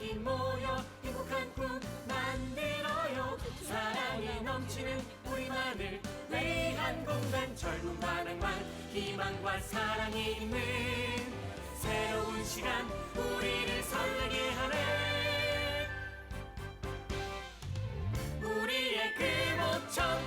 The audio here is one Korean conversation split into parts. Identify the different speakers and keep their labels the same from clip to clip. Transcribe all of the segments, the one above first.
Speaker 1: 가족이 모여 행복한 꿈 만들어요. 사랑이 넘치는 우리만을 위한 공간, 젊은 반응만 희망과 사랑이 있는 새로운 시간, 우리를 설레게 하네. 우리의 금호청.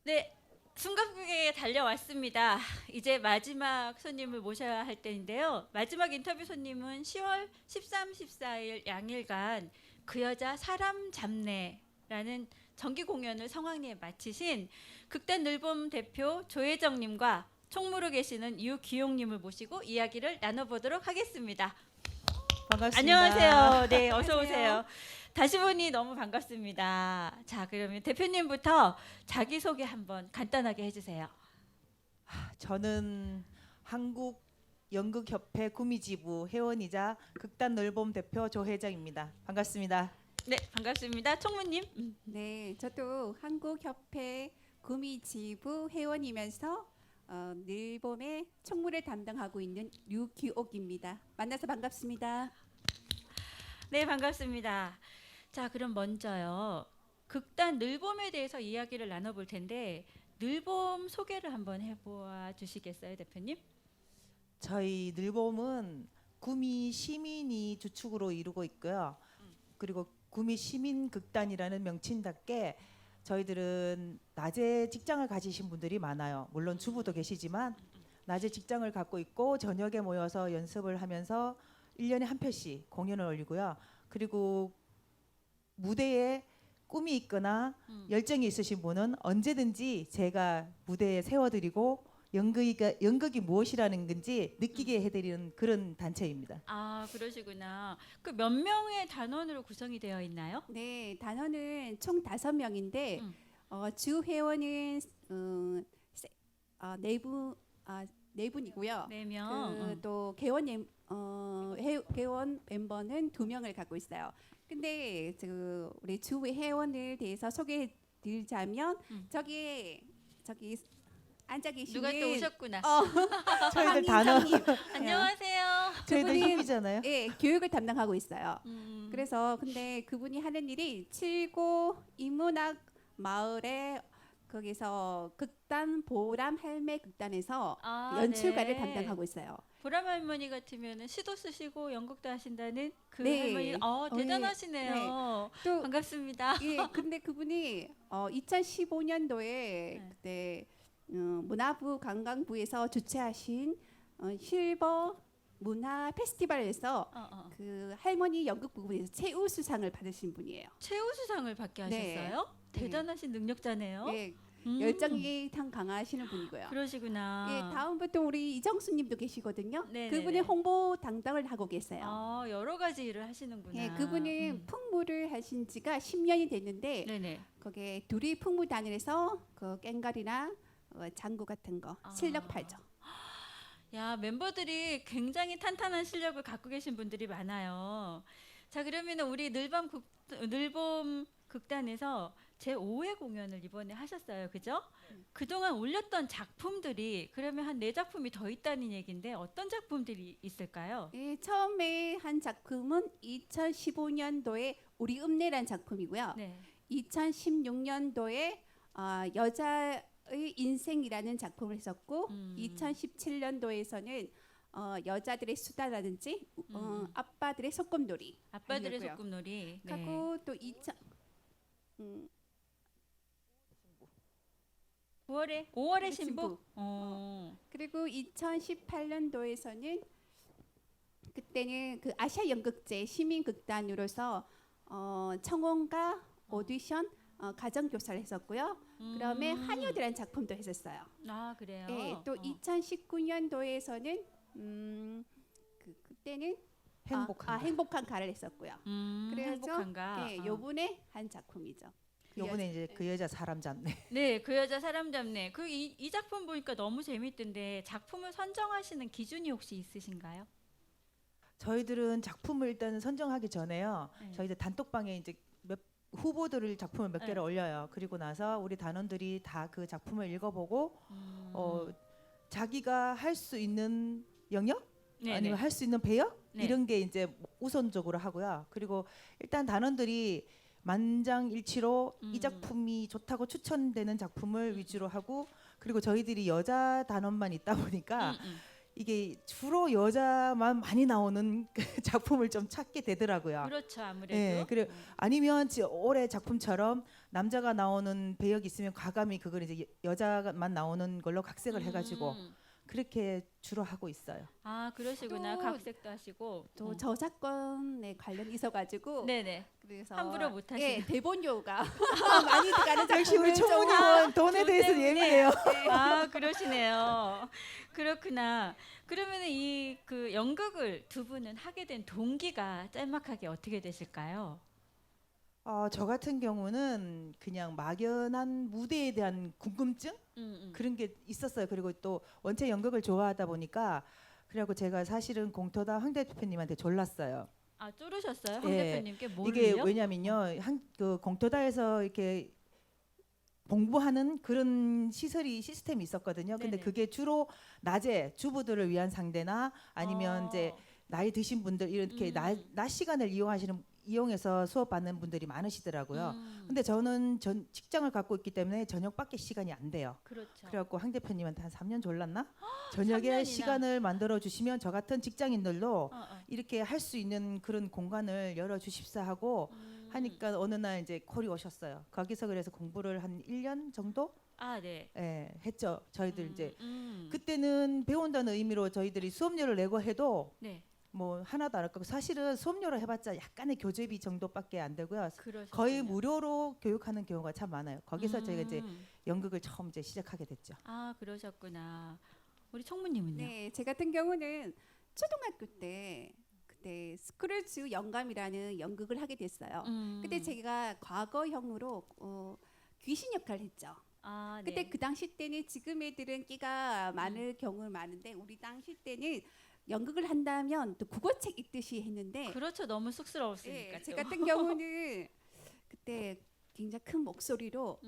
Speaker 2: 네, 숨가쁘게 달려왔습니다. 이제 마지막 손님을 모셔야 할 때인데요. 마지막 인터뷰 손님은 10월 13, 14일 양일간 그 여자 사람 잡네라는 정기 공연을 성황리에 마치신 극단 늘봄 대표 조혜정님과 총무로 계시는 유기용님을 모시고 이야기를 나눠보도록 하겠습니다.
Speaker 3: 반갑습니다.
Speaker 2: 안녕하세요. 네, 어서 오세요. 다시 보니 너무 반갑습니다. 자, 그러면 대표님부터 자기소개 한번 간단하게 해주세요.
Speaker 3: 저는 한국 연극협회 구미지부 회원이자 극단 늘봄 대표 조혜정입니다. 반갑습니다.
Speaker 2: 네, 반갑습니다. 총무님.
Speaker 4: 네, 저도 한국협회 구미지부 회원이면서 늘봄의 총무를 담당하고 있는 류기옥입니다. 만나서 반갑습니다.
Speaker 2: 네, 반갑습니다. 자, 그럼 먼저요. 극단 늘봄에 대해서 이야기를 나눠볼 텐데 늘봄 소개를 한번 해보아 주시겠어요, 대표님?
Speaker 3: 저희 늘봄은 구미 시민이 주축으로 이루고 있고요. 그리고 구미 시민극단이라는 명칭답게 저희들은 낮에 직장을 가지신 분들이 많아요. 물론 주부도 계시지만 낮에 직장을 갖고 있고 저녁에 모여서 연습을 하면서 1년에 한 편씩 공연을 올리고요. 그리고 무대에 꿈이 있거나 열정이 있으신 분은 언제든지 제가 무대에 세워드리고 연극이 무엇이라는 건지 느끼게 해드리는 그런 단체입니다.
Speaker 2: 아, 그러시구나. 그 몇 명의 단원으로 구성이 되어 있나요?
Speaker 4: 네, 단원은 총 5명인데 주 회원은 네 분이고요.
Speaker 2: 4명.
Speaker 4: 또 회원 멤버는 2명을 갖고 있어요. 근데 우리 주 회원을 대해서 소개해 드리자면 저기 앉아 계시는
Speaker 2: 누가 또 오셨구나.
Speaker 3: 저희들 단원
Speaker 2: 안녕하세요.
Speaker 3: 저희들
Speaker 4: 그분이-
Speaker 3: 힘이잖아요.
Speaker 4: 예, 교육을 담당하고 있어요.
Speaker 2: 음.
Speaker 4: 그래서 근데 그분이 하는 일이 칠고 인문학 마을에 거기서 극단 보람 할매 극단에서
Speaker 2: 아,
Speaker 4: 연출가를
Speaker 2: 네.
Speaker 4: 담당하고 있어요.
Speaker 2: 보람 할머니 같으면은 시도 쓰시고 연극도 하신다는 그
Speaker 4: 네.
Speaker 2: 할머니. 대단하시네요.
Speaker 4: 또
Speaker 2: 반갑습니다.
Speaker 4: 예, 근데 그분이 2015년도에
Speaker 2: 네.
Speaker 4: 그때 문화부 관광부에서 주최하신 실버 문화 페스티벌에서 그 할머니 연극 부분에서 최우수상을 받으신 분이에요.
Speaker 2: 최우수상을 받게
Speaker 4: 네.
Speaker 2: 하셨어요? 대단하신 능력자네요.
Speaker 4: 예,
Speaker 2: 음.
Speaker 4: 열정이 참 강하시는 분이고요.
Speaker 2: 그러시구나.
Speaker 4: 예, 다음부터 우리 이정수님도 계시거든요.
Speaker 2: 네네네.
Speaker 4: 그분이 홍보 담당을 하고 계세요.
Speaker 2: 아, 여러 가지 일을 하시는구나.
Speaker 4: 예, 그분은 풍무를 하신 지가 10년이 됐는데
Speaker 2: 네네.
Speaker 4: 거기에 둘이 풍무단에서 그 깽가리나 장구 같은 거 실력 팔죠.
Speaker 2: 야, 멤버들이 굉장히 탄탄한 실력을 갖고 계신 분들이 많아요. 자, 그러면 우리 늘봄 극단에서 제5회 공연을 이번에 하셨어요. 그죠? 그동안 올렸던 작품들이 그러면 한 4작품이 더 있다는 얘기인데 어떤 작품들이 있을까요?
Speaker 4: 예, 처음에 한 작품은 2015년도에 우리 읍내란 작품이고요.
Speaker 2: 네.
Speaker 4: 2016년도에 여자의 인생이라는 작품을 했었고 2017년도에서는 여자들의 수다라든지 아빠들의 소꿉놀이
Speaker 2: 아빠들의
Speaker 4: 하고요.
Speaker 2: 소꿉놀이. 네.
Speaker 4: 하고 또
Speaker 2: 5월의 신부.
Speaker 4: 신부. 그리고 2018년도에서는 그때는 그 아시아 연극제 시민극단으로서 청원과 오디션 가정교사를 했었고요. 그다음에 한여대라는 작품도 했었어요.
Speaker 2: 아, 그래요.
Speaker 4: 예, 또 2019년도에서는 그때는 행복한 가를 했었고요. 그래서
Speaker 2: 행복한가.
Speaker 4: 예, 요번에 한 작품이죠.
Speaker 3: 요번에 이제 그 여자 사람 잡네.
Speaker 2: 네, 그 여자 사람 잡네. 이 작품 보니까 너무 재밌던데 작품을 선정하시는 기준이 혹시 있으신가요?
Speaker 3: 저희들은 작품을 일단 선정하기 전에요.
Speaker 2: 네.
Speaker 3: 저희들 단톡방에 이제 후보들을 작품을 몇 개를
Speaker 2: 네.
Speaker 3: 올려요. 그리고 나서 우리 단원들이 다 그 작품을 읽어보고 자기가 할 수 있는 영역
Speaker 2: 네네.
Speaker 3: 아니면 할 수 있는 배역
Speaker 2: 네.
Speaker 3: 이런 게 이제 우선적으로 하고요. 그리고 일단 단원들이 만장일치로 이 작품이 좋다고 추천되는 작품을 위주로 하고, 그리고 저희들이 여자 단원만 있다 보니까 이게 주로 여자만 많이 나오는 그 작품을 좀 찾게 되더라고요.
Speaker 2: 그렇죠, 아무래도.
Speaker 3: 예, 그래 아니면 올해 작품처럼 남자가 나오는 배역이 있으면 과감히 그걸 이제 여자만 나오는 걸로 각색을 해가지고 그렇게 주로 하고 있어요.
Speaker 2: 아, 그러시구나.
Speaker 4: 또-
Speaker 2: 각색도 하시고.
Speaker 4: 또 저작권에 관련 있어가지고
Speaker 2: 네네.
Speaker 4: 그래서
Speaker 2: 함부로 못 하시는.
Speaker 4: 예, 대본료가 많이 들어가는
Speaker 3: 역시 우리
Speaker 4: 작품을 좀-
Speaker 3: 총무님은 돈에 대해서
Speaker 2: 때문에.
Speaker 3: 예민해요.
Speaker 2: 아, 그러시네요. 그렇구나. 그러면은 이 그 연극을 두 분은 하게 된 동기가 짤막하게 어떻게 되실까요?
Speaker 3: 저 같은 경우는 그냥 막연한 무대에 대한 궁금증 그런 게 있었어요. 그리고 또 원체 연극을 좋아하다 보니까 그래갖고 제가 사실은 공터다 황 대표님한테 졸랐어요.
Speaker 2: 아, 쫄으셨어요? 황
Speaker 3: 예.
Speaker 2: 대표님께 뭘요?
Speaker 3: 이게 왜냐면요, 그 공터다에서 이렇게 공부하는 그런 시스템이 있었거든요. 근데
Speaker 2: 네네.
Speaker 3: 그게 주로 낮에 주부들을 위한 상대나 아니면 이제 나이 드신 분들 이렇게 낮 시간을 이용해서 수업 받는 분들이 많으시더라고요. 근데 저는 직장을 갖고 있기 때문에 저녁밖에 시간이 안 돼요.
Speaker 2: 그렇죠.
Speaker 3: 그래갖고 황 대표님한테 한 3년 졸랐나? 저녁에
Speaker 2: 3년이나.
Speaker 3: 시간을 만들어 주시면 저 같은 직장인들도
Speaker 2: 어.
Speaker 3: 이렇게 할 수 있는 그런 공간을 열어 주십사 하고 하니까 어느 날 이제 콜이 오셨어요. 거기서 그래서 공부를 한 1년 정도
Speaker 2: 아, 네.
Speaker 3: 했죠. 저희들 이제
Speaker 2: 음.
Speaker 3: 그때는 배운다는 의미로 저희들이 수업료를 내고 해도
Speaker 2: 네.
Speaker 3: 뭐 하나도 안 할거고, 사실은 수업료로 해봤자 약간의 교재비 정도밖에 안 되고요.
Speaker 2: 그러셨군요.
Speaker 3: 거의 무료로 교육하는 경우가 참 많아요. 거기서 저희가 이제
Speaker 2: 음.
Speaker 3: 연극을 처음 이제 시작하게 됐죠.
Speaker 2: 아, 그러셨구나. 우리 총무님은요?
Speaker 4: 네, 제 같은 경우는 초등학교 때 그때 스크루즈 영감이라는 연극을 하게 됐어요. 그때 제가 과거형으로 귀신 역할을 했죠.
Speaker 2: 아, 네.
Speaker 4: 그때 그 당시 때는 지금 애들은 끼가 많을 경우는 많은데 우리 당시 때는 연극을 한다면 또 국어책 읽듯이 했는데
Speaker 2: 그렇죠. 너무 쑥스러웠으니까.
Speaker 4: 예,
Speaker 2: 또.
Speaker 4: 제 같은 경우는 그때 굉장히 큰 목소리로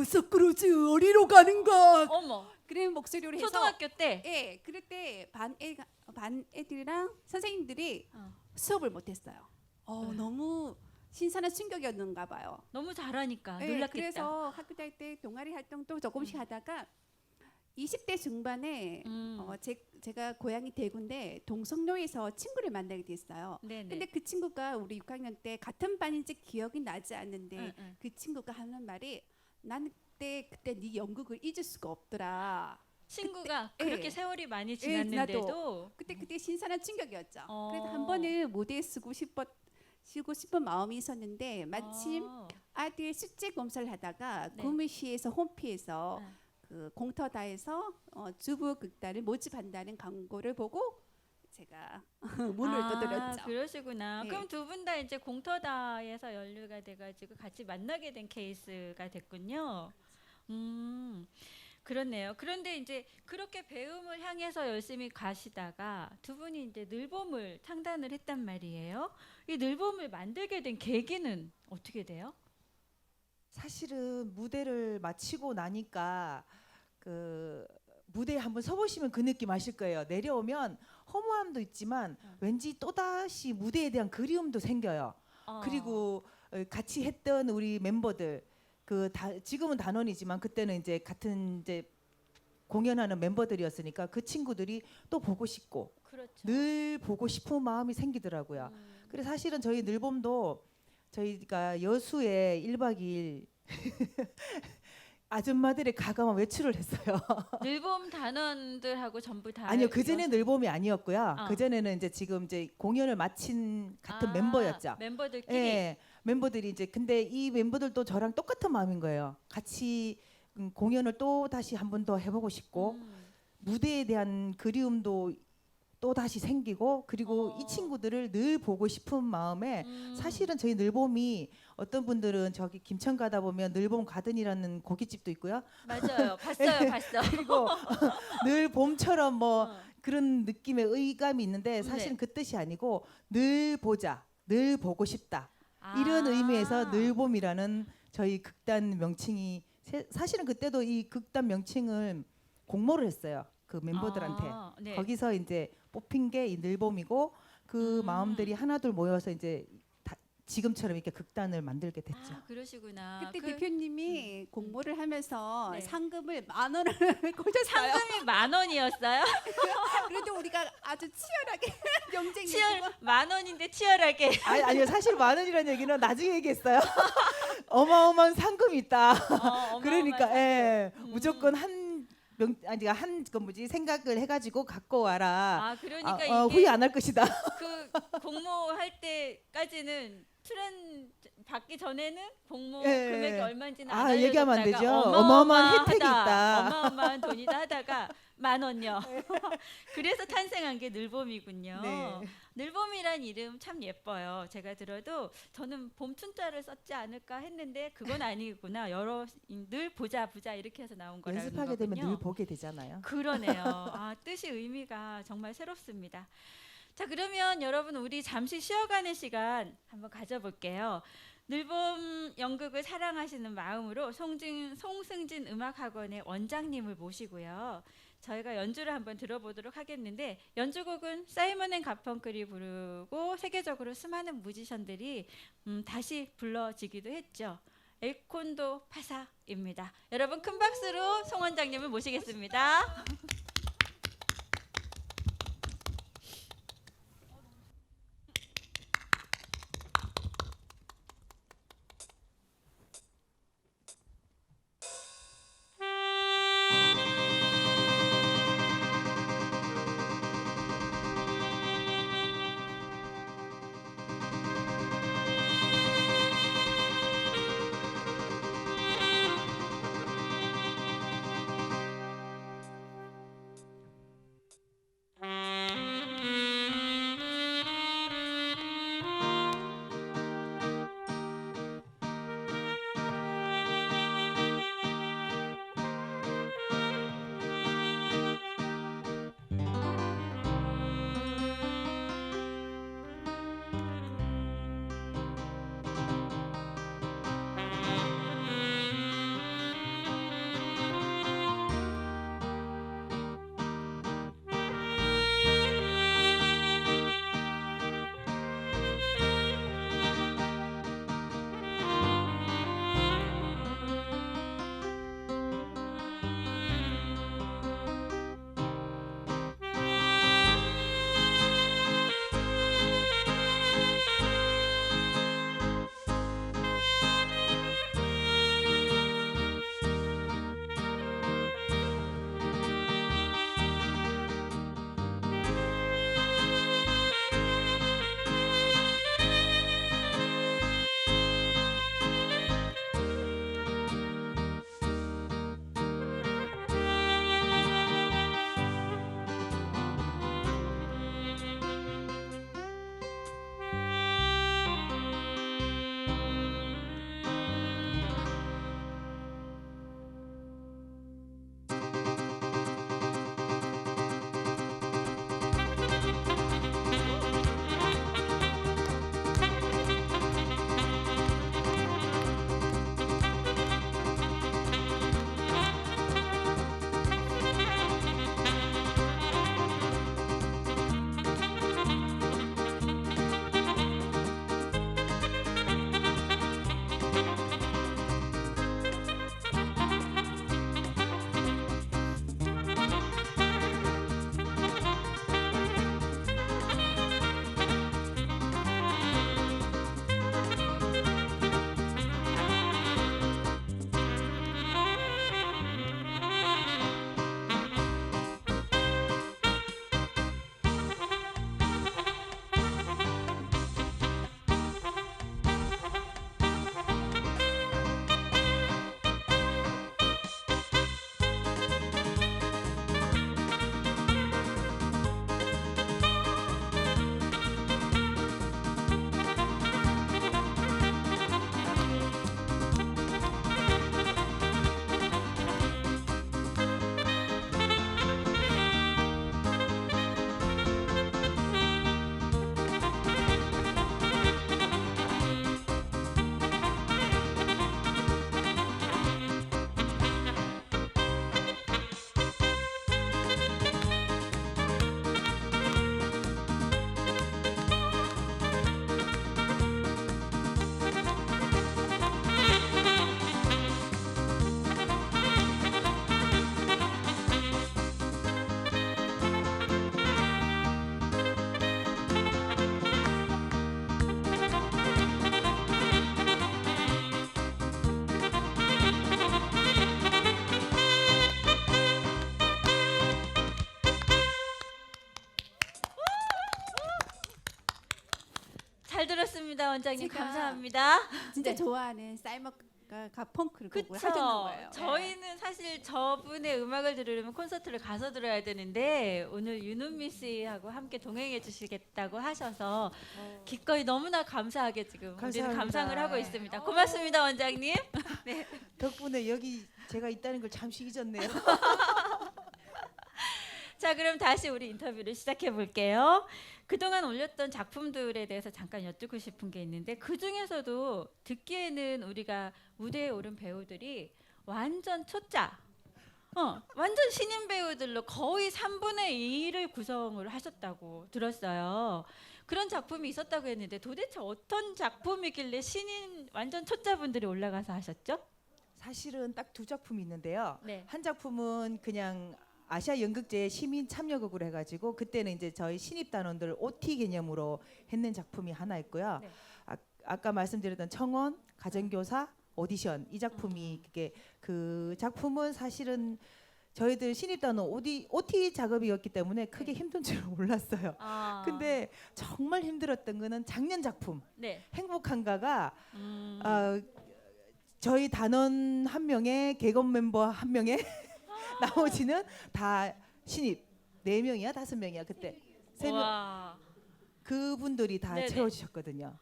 Speaker 3: 스크루즈 어디로 가는가?
Speaker 2: 어머.
Speaker 4: 그런 목소리로 해서
Speaker 2: 초등학교 때.
Speaker 4: 예, 그럴 때 반 애들이랑 선생님들이
Speaker 2: 어.
Speaker 4: 수업을 못했어요. 너무 신선한 충격이었는가 봐요.
Speaker 2: 너무 잘하니까
Speaker 4: 예,
Speaker 2: 놀랐겠다.
Speaker 4: 그래서 학교 다닐 때 동아리 활동도 조금씩 하다가 20대 중반에 제가 고향이 대구인데 동성로에서 친구를 만나게 됐어요.
Speaker 2: 네네.
Speaker 4: 근데 그 친구가 우리 6학년 때 같은 반인지 기억이 나지 않는데
Speaker 2: 응.
Speaker 4: 그 친구가 하는 말이 난 그때 네 연극을 잊을 수가 없더라.
Speaker 2: 친구가
Speaker 4: 그때,
Speaker 2: 그렇게
Speaker 4: 예.
Speaker 2: 세월이 많이
Speaker 4: 예,
Speaker 2: 지났는데도
Speaker 4: 그때 신선한 충격이었죠.
Speaker 2: 어.
Speaker 4: 그래서 한 번은 무대에 쓰고 싶은 마음이 있었는데 마침 아들 숙제 검사를 하다가
Speaker 2: 네.
Speaker 4: 구미시에서 홈피에서
Speaker 2: 네.
Speaker 4: 그 공터다에서 주부 극단을 모집한다는 광고를 보고 제가 문을 두드렸죠.
Speaker 2: 그러시구나.
Speaker 4: 네.
Speaker 2: 그럼 두 분 다 이제 공터다에서 연루가 돼가지고 같이 만나게 된 케이스가 됐군요. 그렇네요. 그런데 이제 그렇게 배움을 향해서 열심히 가시다가 두 분이 이제 늘봄을 창단을 했단 말이에요. 이 늘봄을 만들게 된 계기는 어떻게 돼요?
Speaker 3: 사실은 무대를 마치고 나니까 그 무대에 한번 서보시면 그 느낌 아실 거예요. 내려오면 허무함도 있지만 왠지 또다시 무대에 대한 그리움도 생겨요. 그리고 같이 했던 우리 멤버들 지금은 단원이지만 그때는 이제 같은 이제 공연하는 멤버들이었으니까 그 친구들이 또 보고 싶고
Speaker 2: 그렇죠.
Speaker 3: 늘 보고 싶은 마음이 생기더라고요. 그래서 사실은 저희 늘봄도 저희가 여수에 1박 2일 아줌마들의 가감한 외출을 했어요.
Speaker 2: 늘봄 단원들하고 전부 다
Speaker 3: 아니요, 그 전에 늘봄이 아니었고요.
Speaker 2: 어.
Speaker 3: 그 전에는 이제 지금 이제 공연을 마친 같은 멤버였죠.
Speaker 2: 멤버들끼리.
Speaker 3: 예, 멤버들이 이제 근데 이 멤버들도 저랑 똑같은 마음인 거예요. 같이 공연을 또 다시 한 번 더 해보고 싶고 무대에 대한 그리움도 또 다시 생기고 그리고 이 친구들을 늘 보고 싶은 마음에 사실은 저희 늘봄이 어떤 분들은 저기 김천 가다 보면 늘봄 가든이라는 고깃집도 있고요.
Speaker 2: 맞아요. 봤어요.
Speaker 3: 그리고 늘 봄처럼 뭐
Speaker 2: 어.
Speaker 3: 그런 느낌의 의감이 있는데 사실은 그 뜻이 아니고 늘 보자, 늘 보고 싶다. 이런 의미에서 늘봄이라는 저희 극단 명칭이 사실은 그때도 이 극단 명칭을 공모를 했어요. 그 멤버들한테.
Speaker 2: 네.
Speaker 3: 거기서 이제 뽑힌 게 이 늘봄이고 그 마음들이 하나둘 모여서 이제 지금처럼 이렇게 극단을 만들게 됐죠.
Speaker 2: 아, 그러시구나.
Speaker 4: 그때 대표님이 공모를 하면서
Speaker 2: 네.
Speaker 4: 상금을 10,000원을 거셨어요.
Speaker 2: 상금이 10,000원이었어요?
Speaker 4: 그래도 우리가 아주 치열하게 경쟁이
Speaker 2: 치열 10,000원인데 치열하게.
Speaker 3: 아니요, 사실 10,000원이라는 얘기는 나중에 얘기했어요. 어마어마한 상금이 있다. 그러니까 예, 무조건 그 뭐지 생각을 해가지고 갖고 와라.
Speaker 2: 아, 그러니까
Speaker 3: 후회
Speaker 2: 이게
Speaker 3: 안 할 것이다.
Speaker 2: 그 공모할 때까지는 출연 받기 전에는 공모
Speaker 3: 예.
Speaker 2: 금액이 얼마인지는 안
Speaker 3: 아,
Speaker 2: 알려줬다가
Speaker 3: 얘기하면 안 되죠. 어마어마한 혜택이 있다.
Speaker 2: 어마어마한 돈이다 하다가 10,000원요. 그래서 탄생한 게 늘봄이군요.
Speaker 3: 네.
Speaker 2: 늘봄이란 이름 참 예뻐요. 제가 들어도 저는 봄춘자를 썼지 않을까 했는데 그건 아니구나. 늘 보자 이렇게 해서 나온 거라는
Speaker 3: 연습하게 되면
Speaker 2: 거군요.
Speaker 3: 늘 보게 되잖아요.
Speaker 2: 그러네요. 아, 뜻이 의미가 정말 새롭습니다. 자, 그러면 여러분 우리 잠시 쉬어가는 시간 한번 가져볼게요. 늘봄 연극을 사랑하시는 마음으로 송승진 음악학원의 원장님을 모시고요. 저희가 연주를 한번 들어보도록 하겠는데 연주곡은 사이먼 앤 가펑클이 부르고 세계적으로 수많은 뮤지션들이 다시 불러지기도 했죠. 엘콘도 파사입니다. 여러분 큰 박수로 송 원장님을 모시겠습니다. 원장님
Speaker 4: 제가
Speaker 2: 감사합니다.
Speaker 4: 진짜
Speaker 2: 네.
Speaker 4: 좋아하는 사이먼과 가펑크를 곡을
Speaker 2: 그쵸.
Speaker 4: 하셨는 거예요.
Speaker 2: 저희는 사실 저분의 음악을 들으려면 콘서트를 가서 들어야 되는데 오늘 윤은미 씨하고 함께 동행해 주시겠다고 하셔서 기꺼이 너무나 감사하게 지금 우리는
Speaker 3: 감사합니다.
Speaker 2: 감상을 하고 있습니다. 고맙습니다, 원장님.
Speaker 3: 덕분에 여기 제가 있다는 걸 잠시 잊었네요.
Speaker 2: 자, 그럼 다시 우리 인터뷰를 시작해 볼게요. 그동안 올렸던 작품들에 대해서 잠깐 여쭙고 싶은 게 있는데 그 중에서도 듣기에는 우리가 무대에 오른 배우들이 완전 초짜, 완전 신인 배우들로 거의 3분의 2를 구성을 하셨다고 들었어요. 그런 작품이 있었다고 했는데 도대체 어떤 작품이길래 신인 완전 초짜분들이 올라가서 하셨죠?
Speaker 3: 사실은 딱 두 작품이 있는데요.
Speaker 2: 네.
Speaker 3: 한 작품은 그냥 아시아 연극제 시민 참여극으로 해가지고 그때는 이제 저희 신입 단원들 OT 개념으로 했는 작품이 하나 있고요.
Speaker 2: 네.
Speaker 3: 아까 말씀드렸던 청원, 가정교사, 오디션 이 작품이 그게 그 작품은 사실은 저희들 신입 단원 OT 작업이었기 때문에 크게 힘든 줄 몰랐어요.
Speaker 2: 아,
Speaker 3: 근데 정말 힘들었던 거는 작년 작품
Speaker 2: 네.
Speaker 3: 행복한가가 저희 단원 한 명에 개건 멤버 한 명에 나머지는 다 신입 4명이야 5명이야 그때 3명
Speaker 2: 와.
Speaker 3: 그분들이 다
Speaker 2: 네네.
Speaker 3: 채워주셨거든요.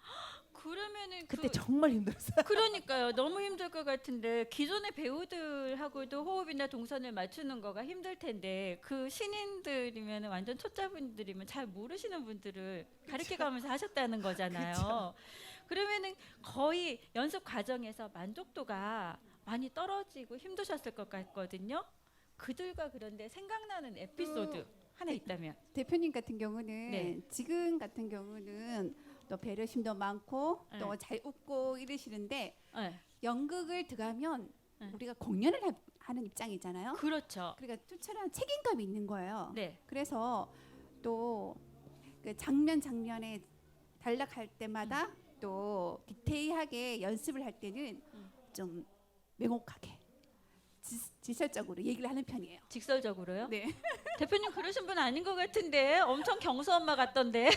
Speaker 2: 그러면은
Speaker 3: 그때 정말 힘들었어요.
Speaker 2: 그러니까요. 너무 힘들 것 같은데 기존의 배우들하고도 호흡이나 동선을 맞추는 거가 힘들 텐데 그 신인들이면 완전 초짜분들이면 잘 모르시는 분들을 가르쳐가면서 하셨다는 거잖아요. 그러면은 거의 연습 과정에서 만족도가 많이 떨어지고 힘드셨을 것 같거든요. 그들과 그런데 생각나는 에피소드 하나 있다면.
Speaker 4: 대표님 같은 경우는
Speaker 2: 네.
Speaker 4: 지금 같은 경우는 또 배려심도 많고
Speaker 2: 네.
Speaker 4: 또 잘 웃고 이러시는데
Speaker 2: 네.
Speaker 4: 연극을 들어가면
Speaker 2: 네.
Speaker 4: 우리가 공연을 하는 입장이잖아요.
Speaker 2: 그렇죠.
Speaker 4: 그러니까 투철한 책임감이 있는 거예요.
Speaker 2: 네.
Speaker 4: 그래서 또 그 장면에 단락할 때마다 또 디테일하게 연습을 할 때는 좀 명확하게 지설적으로 얘기를 하는 편이에요.
Speaker 2: 직설적으로요?
Speaker 4: 네.
Speaker 2: 대표님 그러신 분 아닌 것 같은데 엄청 경수 엄마 같던데.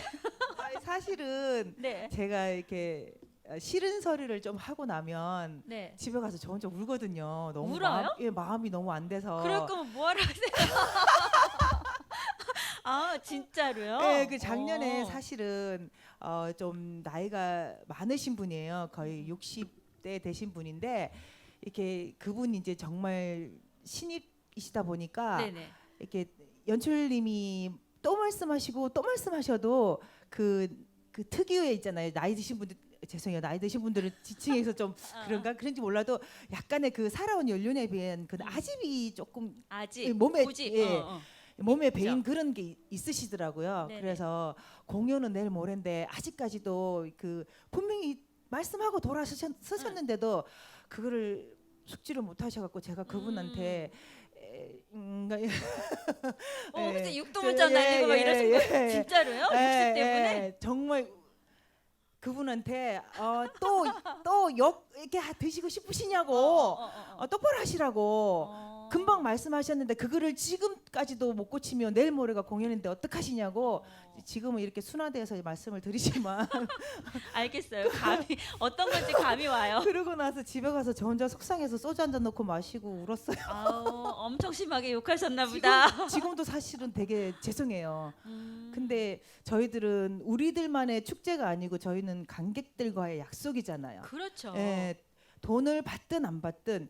Speaker 3: 아니, 사실은
Speaker 2: 네.
Speaker 3: 제가 이렇게 싫은 소리를 좀 하고 나면
Speaker 2: 네.
Speaker 3: 집에 가서 저 혼자 울거든요. 너무
Speaker 2: 울어요?
Speaker 3: 마음이 너무 안 돼서.
Speaker 2: 그럴 거면 뭐하러 하세요? 아 진짜로요?
Speaker 3: 네, 그 작년에
Speaker 2: 어.
Speaker 3: 사실은 좀 나이가 많으신 분이에요. 거의 60대 되신 분인데 이렇게 그분이 이제 정말 신입이시다 보니까
Speaker 2: 네네.
Speaker 3: 이렇게 연출님이 또 말씀하시고 또 말씀하셔도 그 특유의 있잖아요. 나이 드신 분들 죄송해요. 나이 드신 분들은 지칭해서 좀 그런가 그런지 몰라도 약간의 그 살아온 연륜에 비한 그 아집이 조금
Speaker 2: 아직
Speaker 3: 몸에
Speaker 2: 고집.
Speaker 3: 예. 몸에 배인
Speaker 2: 그죠?
Speaker 3: 그런 게 있으시더라고요.
Speaker 2: 네네.
Speaker 3: 그래서 공연은 내일 모레인데 아직까지도 그 분명히 말씀하고 돌아서셨는데도 그거를 숙지를 못 하셔갖고 제가 그분한테
Speaker 2: 혹시 육도문자 날리고 막 이러신 거예요? 진짜로요? 60 때문에?
Speaker 3: 정말 그분한테 또 욕 이렇게 드시고 싶으시냐고 똑바로 하시라고 금방 말씀하셨는데 그거를 지금까지도 못 고치면 내일 모레가 공연인데 어떡하시냐고 지금은 이렇게 순화돼서 말씀을 드리지만
Speaker 2: 알겠어요. 감이 어떤 건지 감이 와요.
Speaker 3: 그러고 나서 집에 가서 저 혼자 속상해서 소주 한 잔 넣고 마시고 울었어요.
Speaker 2: 아우, 엄청 심하게 욕하셨나 보다.
Speaker 3: 지금도 사실은 되게 죄송해요. 근데 저희들은 우리들만의 축제가 아니고 저희는 관객들과의 약속이잖아요.
Speaker 2: 그렇죠.
Speaker 3: 예, 돈을 받든 안 받든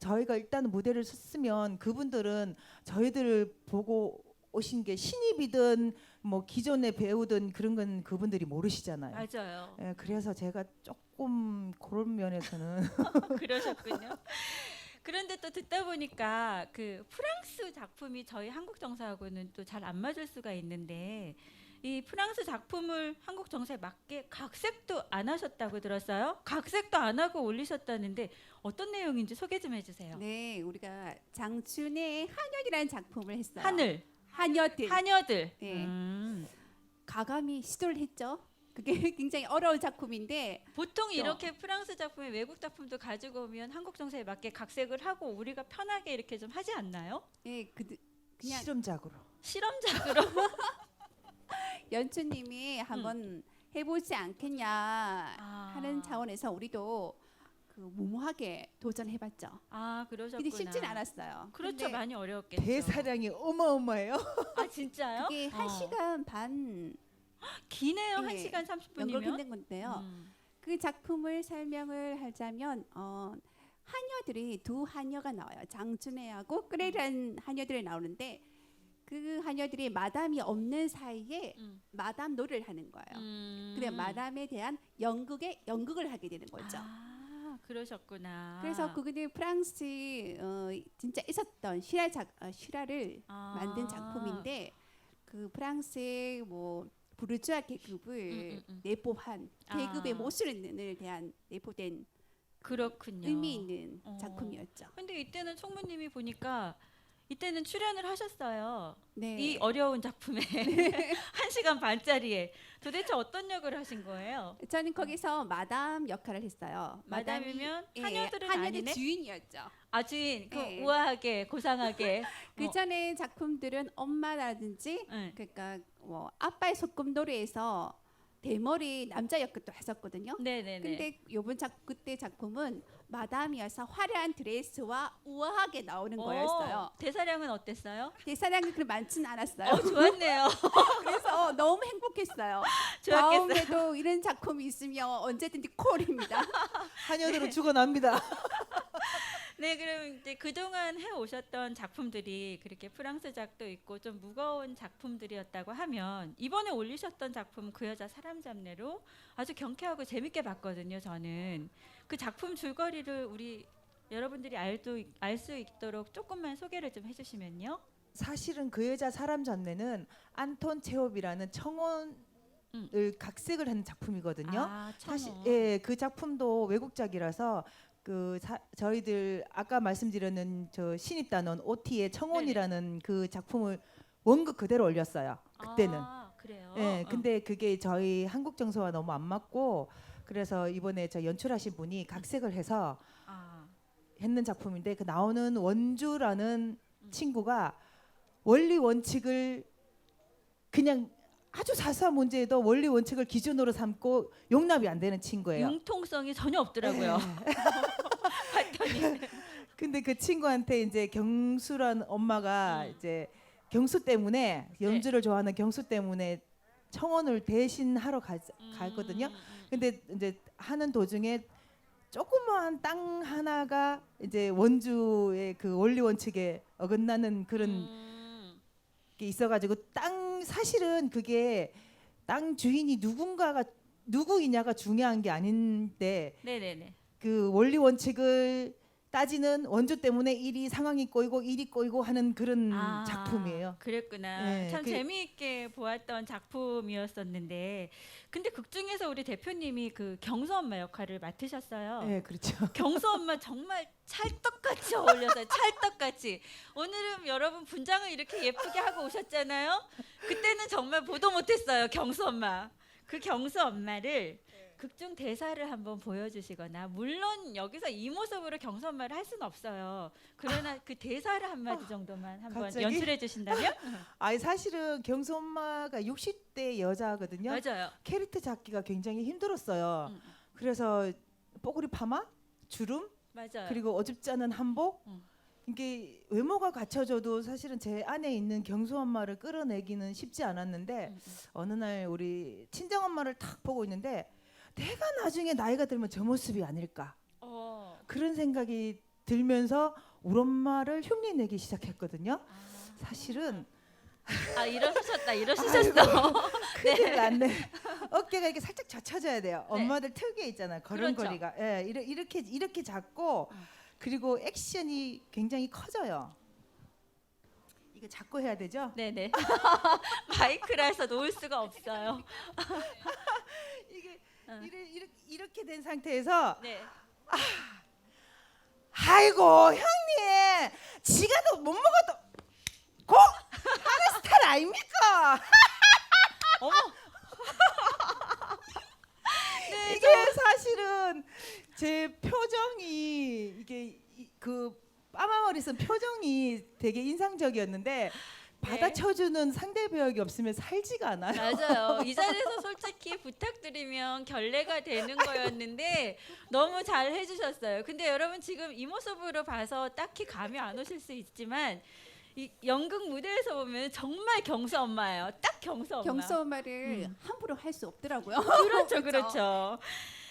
Speaker 3: 저희가 일단 무대를 섰으면 그분들은 저희들을 보고 오신 게 신입이든 뭐 기존의 배우든 그런 건 그분들이 모르시잖아요.
Speaker 2: 맞아요.
Speaker 3: 예, 그래서 제가 조금 그런 면에서는
Speaker 2: 그러셨군요. 그런데 또 듣다 보니까 그 프랑스 작품이 저희 한국 정서하고는 또 잘 안 맞을 수가 있는데 이 프랑스 작품을 한국 정서에 맞게 각색도 안 하셨다고 들었어요. 각색도 안 하고 올리셨다는데 어떤 내용인지 소개 좀 해주세요.
Speaker 4: 네, 우리가 장춘의 한여이라는 작품을 했어요.
Speaker 2: 하늘,
Speaker 4: 한여들.
Speaker 2: 하녀들.
Speaker 4: 네. 가감히 시도를 했죠. 그게 굉장히 어려운 작품인데
Speaker 2: 보통
Speaker 4: 또.
Speaker 2: 이렇게 프랑스 작품에 외국 작품도 가지고 오면 한국 정서에 맞게 각색을 하고 우리가 편하게 이렇게 좀 하지 않나요?
Speaker 4: 예, 그냥
Speaker 3: 실험작으로
Speaker 2: 실험작으로.
Speaker 4: 연출님이 한번 해보지 않겠냐 하는 차원에서 우리도 그 무모하게 도전해봤죠.
Speaker 2: 아, 그러셨구나.
Speaker 4: 근데 쉽진 않았어요.
Speaker 2: 그렇죠.
Speaker 4: 근데
Speaker 2: 많이 어려웠겠죠.
Speaker 3: 대사량이 어마어마해요.
Speaker 2: 아, 진짜요?
Speaker 4: 그게 1시간 반
Speaker 2: 기네요.
Speaker 4: 예,
Speaker 2: 1시간 30분이면.
Speaker 4: 연극했는 건데요. 그 작품을 설명을 하자면 하녀들이 두 하녀가 나와요. 장춘혜하고 끄레라는 하녀들이 나오는데 그 하녀들이 마담이 없는 사이에 마담 노래를 하는 거예요. 근데 마담에 대한 연극을 하게 되는 거죠.
Speaker 2: 아, 그러셨구나.
Speaker 4: 그래서 그분이 프랑스에 진짜 있었던 실화를 만든 작품인데 그 프랑스의 뭐 부르주아 계급을 내포한 계급의 모순을 대한 내포된
Speaker 2: 그렇군요.
Speaker 4: 의미 있는 작품이었죠.
Speaker 2: 근데 이때는 총무님이 보니까 이때는 출연을 하셨어요.
Speaker 4: 네.
Speaker 2: 이 어려운 작품에 1시간 반짜리에 도대체 어떤 역을 하신 거예요?
Speaker 4: 저는 거기서 마담 역할을 했어요.
Speaker 2: 마담이면 하녀들은
Speaker 4: 하녀의
Speaker 2: 아니네?
Speaker 4: 주인이었죠.
Speaker 2: 아, 주인. 그
Speaker 4: 예.
Speaker 2: 우아하게 고상하게.
Speaker 4: 그 전에 작품들은 엄마라든지
Speaker 2: 네.
Speaker 4: 그러니까 뭐 아빠의 소꿉놀이에서 대머리 남자 역도 했었거든요.
Speaker 2: 네네네.
Speaker 4: 근데 그때 작품은 마담이어서 화려한 드레스와 우아하게 나오는 거였어요.
Speaker 2: 대사량은 어땠어요?
Speaker 4: 대사량이 그렇게 많지는 않았어요.
Speaker 2: 좋았네요.
Speaker 4: 그래서 너무 행복했어요.
Speaker 2: 좋았겠어요.
Speaker 4: 다음에도 이런 작품이 있으면 언제든지 콜입니다.
Speaker 3: 하녀들은 죽어납니다.
Speaker 2: 네, 그럼 이제 그동안 해 오셨던 작품들이 그렇게 프랑스작도 있고 좀 무거운 작품들이었다고 하면 이번에 올리셨던 작품 그 여자 사람 잡내로 아주 경쾌하고 재밌게 봤거든요. 저는 그 작품 줄거리를 우리 여러분들이 알 수 있도록 조금만 소개를 좀 해주시면요.
Speaker 3: 사실은 그 여자 사람 전내는 안톤 체홉이라는 청혼을 각색을 한 작품이거든요.
Speaker 2: 아,
Speaker 3: 사실
Speaker 2: 청혼.
Speaker 3: 예, 그 작품도 외국작이라서 저희들 아까 말씀드렸는 저 신입단원 OT의 청혼이라는 그 작품을 원극 그대로 올렸어요. 그때는.
Speaker 2: 아, 그래요.
Speaker 3: 예, 근데 그게 저희 한국 정서와 너무 안 맞고 그래서 이번에 저 연출하신 분이 각색을 해서
Speaker 2: 아,
Speaker 3: 했는 작품인데 그 나오는 원주라는 친구가 원리 원칙을 그냥 아주 사소한 문제에도 원리 원칙을 기준으로 삼고 용납이 안 되는 친구예요.
Speaker 2: 융통성이 전혀 없더라고요. 봤더니.
Speaker 3: 근데 그 친구한테 이제 경수란 엄마가 이제 경수 때문에 연주를 좋아하는 경수 때문에 청혼을 대신 하러 가거든요. 근데 이제 하는 도중에 조그마한 땅 하나가 이제 원주의 그 원리 원칙에 어긋나는 그런 게 있어가지고 사실은 그게 땅 주인이 누구이냐가 중요한 게 아닌데
Speaker 2: 네네네.
Speaker 3: 그 원리 원칙을 따지는 원주 때문에 상황이 꼬이고 하는 그런 작품이에요.
Speaker 2: 그랬구나.
Speaker 3: 네,
Speaker 2: 참 재미있게 보았던 작품이었었는데 근데 극 중에서 우리 대표님이 그 경수 엄마 역할을 맡으셨어요.
Speaker 3: 네, 그렇죠.
Speaker 2: 경수 엄마 정말 찰떡같이 어울려서 찰떡같이. 오늘은 여러분 분장을 이렇게 예쁘게 하고 오셨잖아요. 그때는 정말 보도 못했어요. 경수 엄마. 그 경수 엄마를 극중 대사를 한번 보여주시거나 물론 여기서 이 모습으로 경수 엄마를 할 수는 없어요. 그러나 그 대사를 한마디 정도만 한번
Speaker 3: 갑자기?
Speaker 2: 연출해 주신다면?
Speaker 3: 아니 사실은 경수 엄마가 60대 여자거든요.
Speaker 2: 맞아요.
Speaker 3: 캐릭터 잡기가 굉장히 힘들었어요. 그래서 뽀글이 파마, 주름,
Speaker 2: 맞아요.
Speaker 3: 그리고 어줍지 않은 한복.
Speaker 2: 음.
Speaker 3: 이게 외모가 갖춰져도 사실은 제 안에 있는 경수 엄마를 끌어내기는 쉽지 않았는데 어느 날 우리 친정 엄마를 탁 보고 있는데 내가 나중에 나이가 들면 저 모습이 아닐까 그런 생각이 들면서 우리 엄마를 흉내내기 시작했거든요. 사실은
Speaker 2: 이러셨어.
Speaker 3: 큰일 났네. 어깨가 이렇게 살짝 젖혀져야 돼요.
Speaker 2: 네.
Speaker 3: 엄마들 특유의 있잖아요. 걸음걸이가. 예, 이렇게 잡고 그리고 액션이 굉장히 커져요. 이거 잡고 해야 되죠?
Speaker 2: 네네. 마이크라서 놓을 수가 없어요.
Speaker 3: 이게 이렇게 된 상태에서
Speaker 2: 네.
Speaker 3: 아이고 형님 지가 더 못 먹어도 하는 스타일 아닙니까?
Speaker 2: 어머. 네,
Speaker 3: 이게 사실은 제 표정이 이게 그 빠마머리 쓴 표정이 되게 인상적이었는데 받아쳐주는 상대 배역이 없으면 살지가 않아요.
Speaker 2: 맞아요. 이 자리에서 솔직히 부탁드리면 결례가 되는 거였는데 너무 잘 해주셨어요. 근데 여러분 지금 이 모습으로 봐서 딱히 감이 안 오실 수 있지만 이 연극 무대에서 보면 정말 경수 엄마예요. 딱 경수 엄마.
Speaker 4: 경수 엄마를 함부로 할 수 없더라고요.
Speaker 2: 그렇죠, 그렇죠.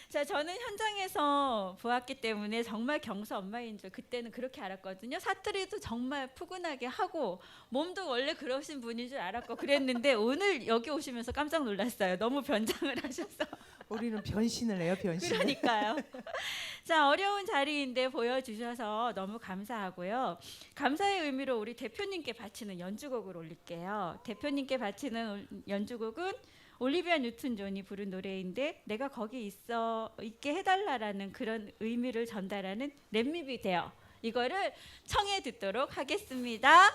Speaker 2: 자, 저는 현장에서 보았기 때문에 정말 경수 엄마인 줄 그때는 그렇게 알았거든요. 사투리도 정말 푸근하게 하고 몸도 원래 그러신 분인 줄 알았고 그랬는데 오늘 여기 오시면서 깜짝 놀랐어요. 너무 변장을 하셔서.
Speaker 3: 우리는 변신을 해요, 변신.
Speaker 2: 그러니까요. 자, 어려운 자리인데 보여주셔서 너무 감사하고요. 감사의 의미로 우리 대표님께 바치는 연주곡을 올릴게요. 대표님께 바치는 연주곡은 올리비아 뉴튼 존이 부른 노래인데 내가 거기 있게 해달라라는 그런 의미를 전달하는 Let Me Be There. 이거를 청해 듣도록 하겠습니다.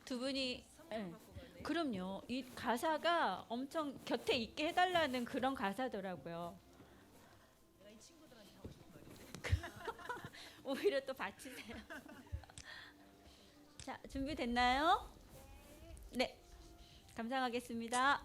Speaker 2: 두 분이 그럼요. 이 가사가 엄청 곁에 있게 해달라는 그런 가사더라고요. 오히려 또 바치세요. 자, 준비됐나요? 네, 감상하겠습니다.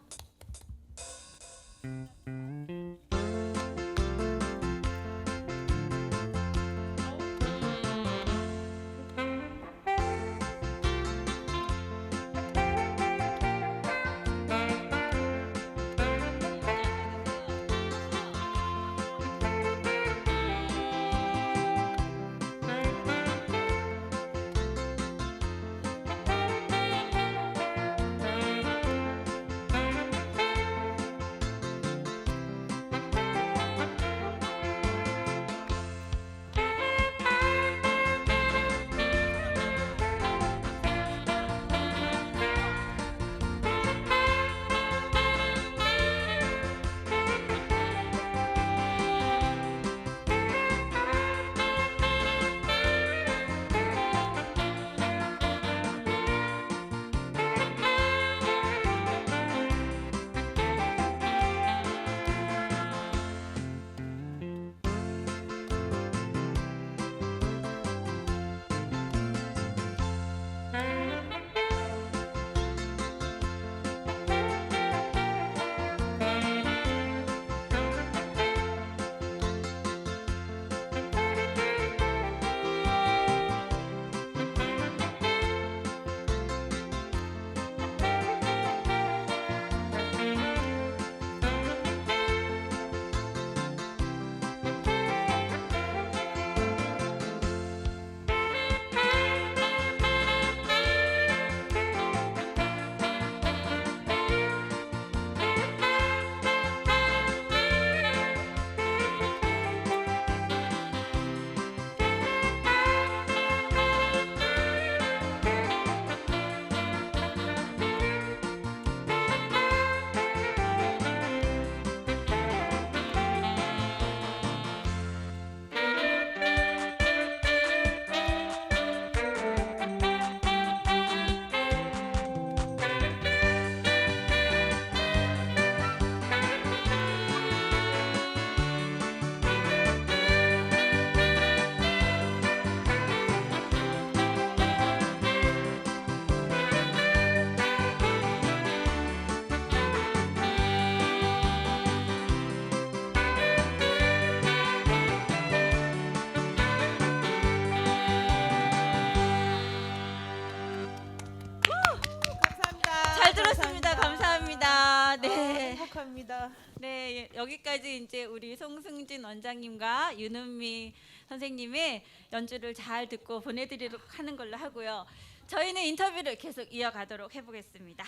Speaker 2: 잘 들었습니다. 감사합니다. 네.
Speaker 3: 행복합니다.
Speaker 2: 네, 여기까지 이제 우리 송승진 원장님과 윤은미 선생님의 연주를 잘 듣고 보내드리도록 하는 걸로 하고요. 저희는 인터뷰를 계속 이어가도록 해보겠습니다.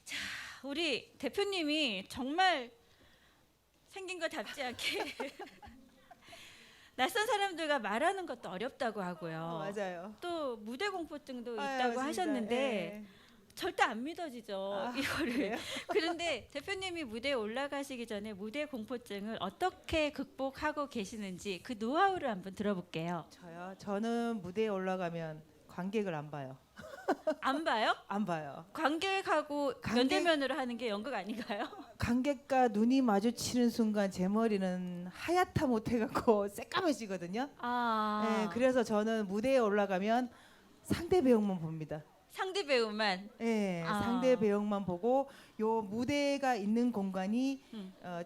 Speaker 2: 자, 우리 대표님이 정말 생긴 거 답지 않게 낯선 사람들과 말하는 것도 어렵다고 하고요.
Speaker 3: 맞아요.
Speaker 2: 또 무대 공포증도
Speaker 3: 아유,
Speaker 2: 있다고
Speaker 3: 맞습니다.
Speaker 2: 하셨는데
Speaker 3: 예.
Speaker 2: 절대 안 믿어지죠. 이거를.
Speaker 3: 그래요?
Speaker 2: 그런데 대표님이 무대에 올라가시기 전에 무대 공포증을 어떻게 극복하고 계시는지 그 노하우를 한번 들어볼게요.
Speaker 3: 저요? 저는 무대에 올라가면 관객을 안 봐요.
Speaker 2: 안 봐요?
Speaker 3: 안 봐요.
Speaker 2: 관객하고 면대면으로 하는 게 연극 아닌가요?
Speaker 3: 관객과 눈이 마주치는 순간 제 머리는 하얗다 못해갖고 새까매지거든요.
Speaker 2: 아,
Speaker 3: 네, 그래서 저는 무대에 올라가면 상대 배역만 봅니다.
Speaker 2: 상대 배우만.
Speaker 3: 네,
Speaker 2: 아.
Speaker 3: 상대 배역만 보고 요 무대가 있는 공간이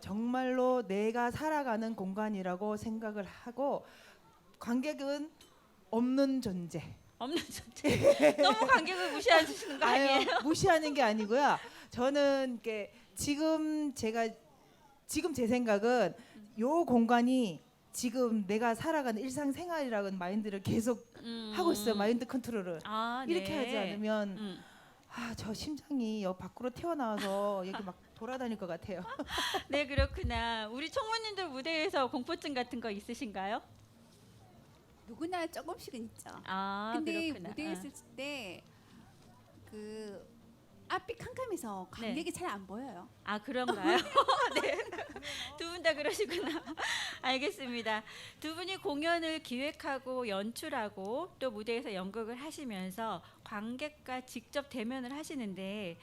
Speaker 3: 정말로 내가 살아가는 공간이라고 생각을 하고 관객은 없는 존재.
Speaker 2: 없는 존재. 너무 관객을 무시하시는 거 아니에요?
Speaker 3: 아유, 무시하는 게 아니고요. 저는 이렇게 지금 제 생각은 요 공간이 지금 내가 살아가는 일상생활이라는 마인드를 계속 하고 있어요. 마인드 컨트롤을.
Speaker 2: 아,
Speaker 3: 이렇게
Speaker 2: 네.
Speaker 3: 하지 않으면
Speaker 2: 음.
Speaker 3: 저 심장이 여 밖으로 튀어나와서 여기 막 돌아다닐 것 같아요.
Speaker 2: 네, 그렇구나. 우리 총무님들 무대에서 공포증 같은 거 있으신가요?
Speaker 4: 누구나 조금씩은 있죠.
Speaker 2: 아,
Speaker 4: 근데
Speaker 2: 그렇구나.
Speaker 4: 무대에 있을 때 그 앞이 캄캄해서 관객이 잘 안 보여요.
Speaker 2: 아, 그런가요? 네. 두 분 다 그러시구나. 알겠습니다. 두 분이 공연을 기획하고 연출하고 또 무대에서 연극을 하시면서 관객과 직접 대면을 하시는데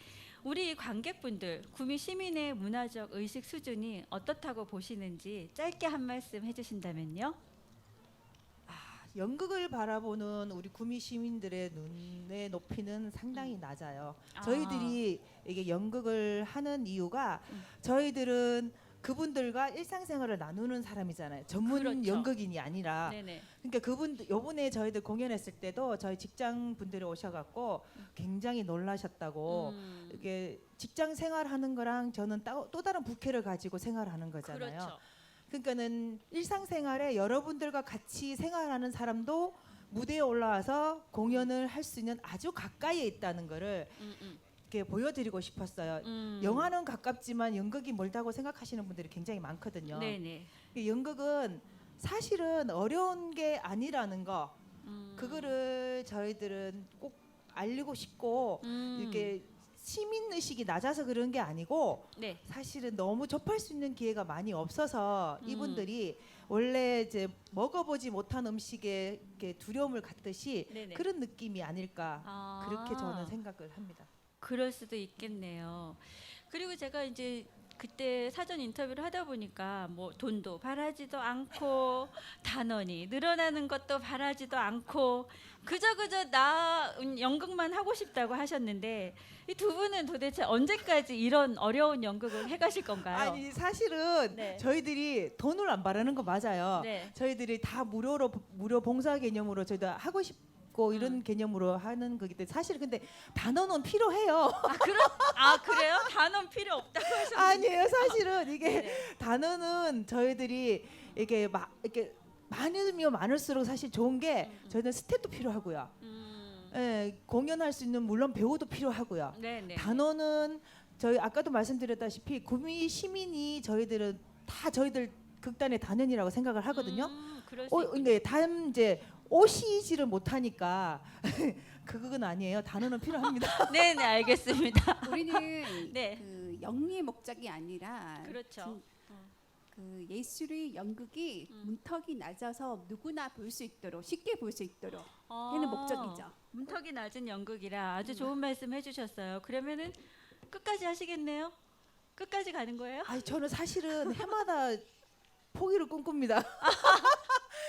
Speaker 2: 우리 관객분들, 구미 시민의 문화적 의식 수준이 어떻다고 보시는지 짧게 한 말씀 해주신다면요.
Speaker 3: 연극을 바라보는 우리 구미 시민들의 눈의 높이는 상당히 낮아요.
Speaker 2: 아.
Speaker 3: 저희들이 이게 연극을 하는 이유가 저희들은 그분들과 일상생활을 나누는 사람이잖아요. 전문
Speaker 2: 그렇죠.
Speaker 3: 연극인이 아니라.
Speaker 2: 네네.
Speaker 3: 그러니까 그분들 요번에 저희들 공연했을 때도 저희 직장 분들이 오셔갖고 굉장히 놀라셨다고. 이게 직장 생활하는 거랑 저는 또 다른 부캐를 가지고 생활하는 거잖아요.
Speaker 2: 그렇죠.
Speaker 3: 그러니까는 일상생활에 여러분들과 같이 생활하는 사람도 무대에 올라와서 공연을 할 수 있는 아주 가까이에 있다는 거를 이렇게 보여드리고 싶었어요. 영화는 가깝지만 연극이 멀다고 생각하시는 분들이 굉장히 많거든요.
Speaker 2: 네네.
Speaker 3: 연극은 사실은 어려운 게 아니라는 거, 그거를 저희들은 꼭 알리고 싶고 이렇게 시민 의식이 낮아서 그런 게 아니고
Speaker 2: 네.
Speaker 3: 사실은 너무 접할 수 있는 기회가 많이 없어서 이분들이 원래 이제 먹어보지 못한 음식에 이렇게 두려움을 갖듯이
Speaker 2: 네네.
Speaker 3: 그런 느낌이 아닐까
Speaker 2: 아.
Speaker 3: 그렇게 저는 생각을 합니다.
Speaker 2: 그럴 수도 있겠네요. 그리고 제가 이제 그때 사전 인터뷰를 하다 보니까 뭐 돈도 바라지도 않고 단원이 늘어나는 것도 바라지도 않고 그저 나 연극만 하고 싶다고 하셨는데 이 두 분은 도대체 언제까지 이런 어려운 연극을 해가실 건가요?
Speaker 3: 아니 사실은
Speaker 2: 네.
Speaker 3: 저희들이 돈을 안 바라는 거 맞아요.
Speaker 2: 네.
Speaker 3: 저희들이 다 무료 봉사 개념으로 저희도 하고 싶고 이런 개념으로 하는 거기 때문에 사실 근데 단원은 필요해요.
Speaker 2: 그래요? 단원 필요 없다고 하셨는데.
Speaker 3: 아니에요. 사실은 이게
Speaker 2: 네.
Speaker 3: 단어는 저희들이 이렇게 많으면 많을수록 사실 좋은 게 저희는 스텝도 필요하고요. 예, 공연할 수 있는 물론 배우도 필요하고요.
Speaker 2: 네네.
Speaker 3: 단어는 저희 아까도 말씀드렸다시피 구미 시민이 저희들은 다 저희들 극단의 단원이라고 생각을 하거든요.
Speaker 2: 그럴 수 있군요.
Speaker 3: 근데 단 이제 오시지를 못하니까 그건 아니에요. 단어는 필요합니다.
Speaker 2: 네네, 알겠습니다.
Speaker 4: 우리는
Speaker 2: 네.
Speaker 4: 그 영리의 목적이 아니라
Speaker 2: 그렇죠.
Speaker 4: 그 예술의 연극이 문턱이 낮아서 누구나 볼 수 있도록 쉽게 볼 수 있도록 하는 목적이죠.
Speaker 2: 문턱이 낮은 연극이라 아주 좋은 말씀 해주셨어요. 그러면은 끝까지 하시겠네요? 끝까지 가는 거예요?
Speaker 3: 아니 저는 사실은 해마다 포기를 꿈꿉니다.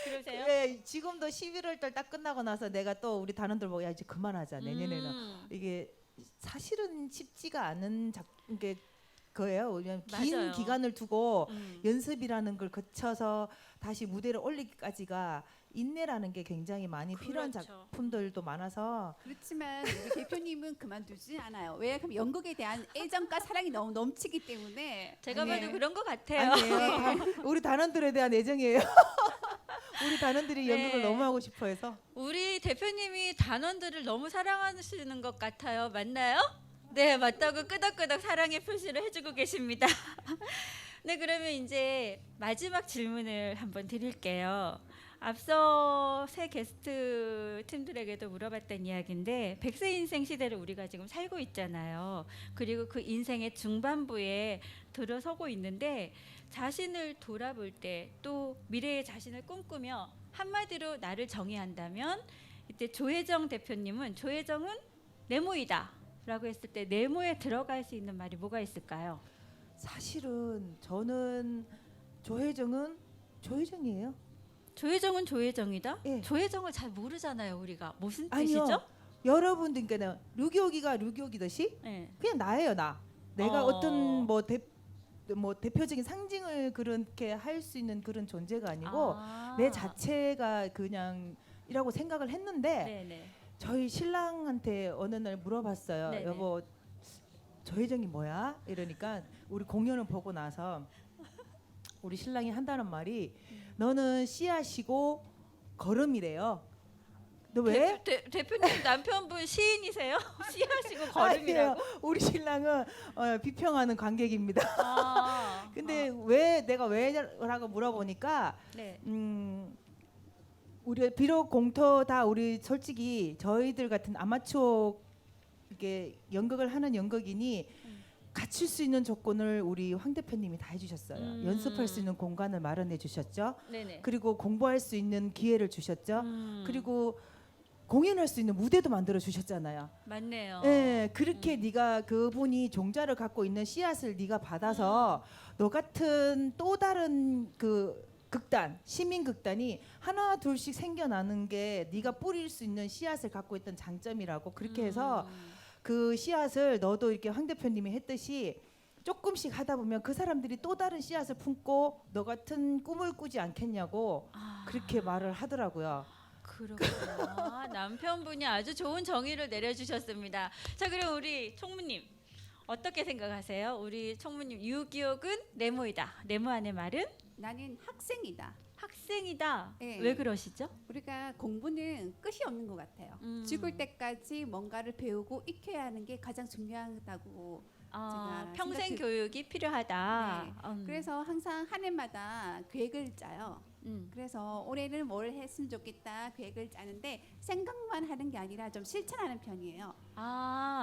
Speaker 2: 그러세요?
Speaker 3: 예, 지금도 11월 달 딱 끝나고 나서 내가 또 우리 단원들 보고 야 이제 그만하자 내년에는 이게 사실은 쉽지가 않은 게 거예요. 왜냐면 긴
Speaker 2: 맞아요.
Speaker 3: 기간을 두고 연습이라는 걸 거쳐서 다시 무대를 올리기까지가 인내라는 게 굉장히 많이 필요한
Speaker 2: 그렇죠.
Speaker 3: 작품들도 많아서
Speaker 4: 그렇지만 우리 대표님은 그만두지 않아요. 왜? 그럼 연극에 대한 애정과 사랑이 너무 넘치기 때문에
Speaker 2: 제가
Speaker 3: 아니에요.
Speaker 2: 봐도 그런 것 같아요.
Speaker 3: 아니에요. 우리 단원들에 대한 애정이에요. 우리 단원들이
Speaker 2: 네.
Speaker 3: 연극을 너무 하고 싶어 해서
Speaker 2: 우리 대표님이 단원들을 너무 사랑하시는 것 같아요. 맞나요? 네, 맞다고 끄덕끄덕 사랑의 표시를 해주고 계십니다. 네, 그러면 이제 마지막 질문을 한번 드릴게요. 앞서 새 게스트 팀들에게도 물어봤던 이야기인데 100세 인생 시대를 우리가 지금 살고 있잖아요. 그리고 그 인생의 중반부에 들어서고 있는데 자신을 돌아볼 때 또 미래의 자신을 꿈꾸며 한마디로 나를 정의한다면 이때 조혜정 대표님은 조혜정은 네모이다라고 했을 때 네모에 들어갈 수 있는 말이 뭐가 있을까요?
Speaker 3: 사실은 저는 조혜정은 조혜정이에요.
Speaker 2: 조혜정은 조혜정이다.
Speaker 3: 예.
Speaker 2: 조혜정을 잘 모르잖아요, 우리가. 무슨
Speaker 3: 아니요.
Speaker 2: 뜻이죠?
Speaker 3: 여러분들께는 류교기가 류교기듯이
Speaker 2: 네.
Speaker 3: 그냥 나예요, 나. 내가
Speaker 2: 어.
Speaker 3: 어떤 뭐 대표적인 상징을 그렇게 할 수 있는 그런 존재가 아니고 내 자체가 그냥이라고 생각을 했는데
Speaker 2: 네네.
Speaker 3: 저희 신랑한테 어느 날 물어봤어요.
Speaker 2: 네네.
Speaker 3: 여보, 조혜정이 뭐야? 이러니까 우리 공연을 보고 나서 우리 신랑이 한다는 말이 너는 씨앗이고 걸음이래요. 너 왜?
Speaker 2: 대표님 남편분 시인이세요? 씨앗이고
Speaker 3: 아니에요.
Speaker 2: 걸음이라고?
Speaker 3: 우리 신랑은 비평하는 관객입니다.
Speaker 2: 아,
Speaker 3: 근데 왜 내가 왜라고 물어보니까
Speaker 2: 네.
Speaker 3: 우리 비록 공터 다 우리 솔직히 저희들 같은 아마추어 이게 연극을 하는 연극인이 갖출 수 있는 조건을 우리 황 대표님이 다 해주셨어요. 연습할 수 있는 공간을 마련해 주셨죠.
Speaker 2: 네네.
Speaker 3: 그리고 공부할 수 있는 기회를 주셨죠.
Speaker 2: 음,
Speaker 3: 그리고 공연할 수 있는 무대도 만들어 주셨잖아요.
Speaker 2: 맞네요.
Speaker 3: 예, 그렇게 네가 그분이 종자를 갖고 있는 씨앗을 네가 받아서 너 같은 또 다른 그 극단, 시민 극단이 하나 둘씩 생겨나는 게 네가 뿌릴 수 있는 씨앗을 갖고 있던 장점이라고 그렇게 해서 그 씨앗을 너도 이렇게 황 대표님이 했듯이 조금씩 하다 보면 그 사람들이 또 다른 씨앗을 품고 너 같은 꿈을 꾸지 않겠냐고 그렇게 말을 하더라고요.
Speaker 2: 그렇구나. 남편분이 아주 좋은 정의를 내려주셨습니다. 자, 그럼 우리 총무님 어떻게 생각하세요? 우리 총무님 유기옥은 네모이다. 네모 안의 말은
Speaker 4: 나는 학생이다.
Speaker 2: 학생이다.
Speaker 4: 네.
Speaker 2: 왜 그러시죠?
Speaker 4: 우리가 공부는 끝이 없는 것 같아요. 죽을 때까지 뭔가를 배우고 익혀야 하는 게 가장 중요하다고 제가
Speaker 2: 평생
Speaker 4: 생각해-
Speaker 2: 교육이 필요하다.
Speaker 4: 네. 그래서 항상 한 해마다 계획을 짜요. 그래서 올해는 뭘 했으면 좋겠다 계획을 짜는데 생각만 하는 게 아니라 좀 실천하는 편이에요.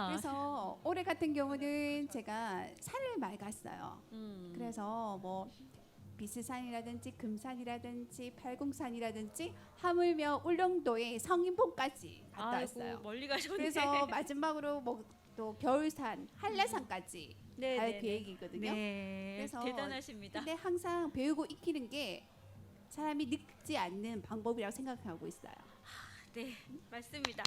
Speaker 4: 그래서 올해 같은 경우는 제가 산을 많이 갔어요. 그래서 뭐 비스산이라든지 금산이라든지 팔공산이라든지 하물며 울릉도의 성인봉까지 갔다 왔어요.
Speaker 2: 멀리 가셨네.
Speaker 4: 그래서 마지막으로 뭐 또 겨울산 한라산까지
Speaker 2: 네,
Speaker 4: 갈
Speaker 2: 네,
Speaker 4: 계획이거든요.
Speaker 2: 네.
Speaker 4: 그래서
Speaker 2: 대단하십니다.
Speaker 4: 근데 항상 배우고 익히는 게 사람이 늙지 않는 방법이라고 생각하고 있어요.
Speaker 2: 네, 맞습니다.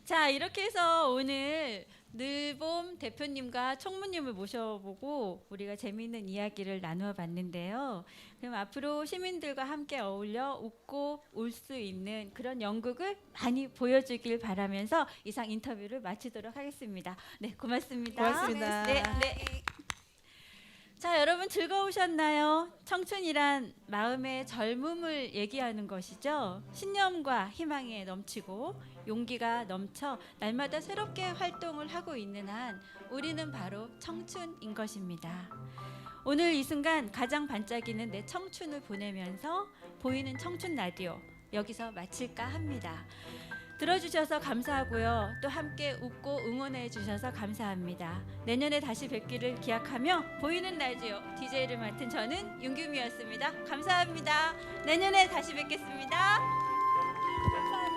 Speaker 2: 자, 이렇게 해서 오늘 늘봄 대표님과 총무님을 모셔보고 우리가 재미있는 이야기를 나누어 봤는데요. 그럼 앞으로 시민들과 함께 어울려 웃고 울 수 있는 그런 연극을 많이 보여주길 바라면서 이상 인터뷰를 마치도록 하겠습니다. 네, 고맙습니다.
Speaker 3: 고맙습니다.
Speaker 2: 네, 네. 자, 여러분 즐거우셨나요? 청춘이란 마음의 젊음을 얘기하는 것이죠. 신념과 희망에 넘치고 용기가 넘쳐 날마다 새롭게 활동을 하고 있는 한 우리는 바로 청춘인 것입니다. 오늘 이 순간 가장 반짝이는 내 청춘을 보내면서 보이는 청춘 라디오 여기서 마칠까 합니다. 들어주셔서 감사하고요. 또 함께 웃고 응원해 주셔서 감사합니다. 내년에 다시 뵙기를 기약하며 보이는 라디오 DJ를 맡은 저는 윤규미였습니다. 감사합니다. 내년에 다시 뵙겠습니다. 감사합니다.